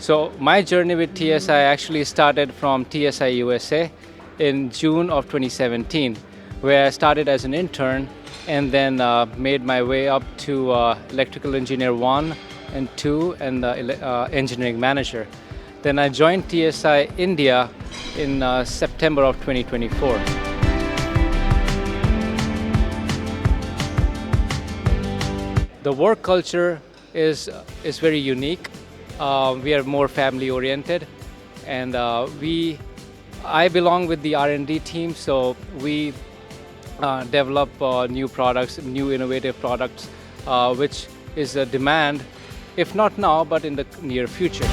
So my journey with TSi actually started from TSi USA in June of 2017, where I started as an intern and then made my way up to electrical engineer 1 and 2 and engineering manager. Then I joined TSi India in September of 2024. The work culture is very unique. We are more family oriented, and I belong with the R&D team, so we develop new products, new innovative products, which is a demand, if not now, but in the near future.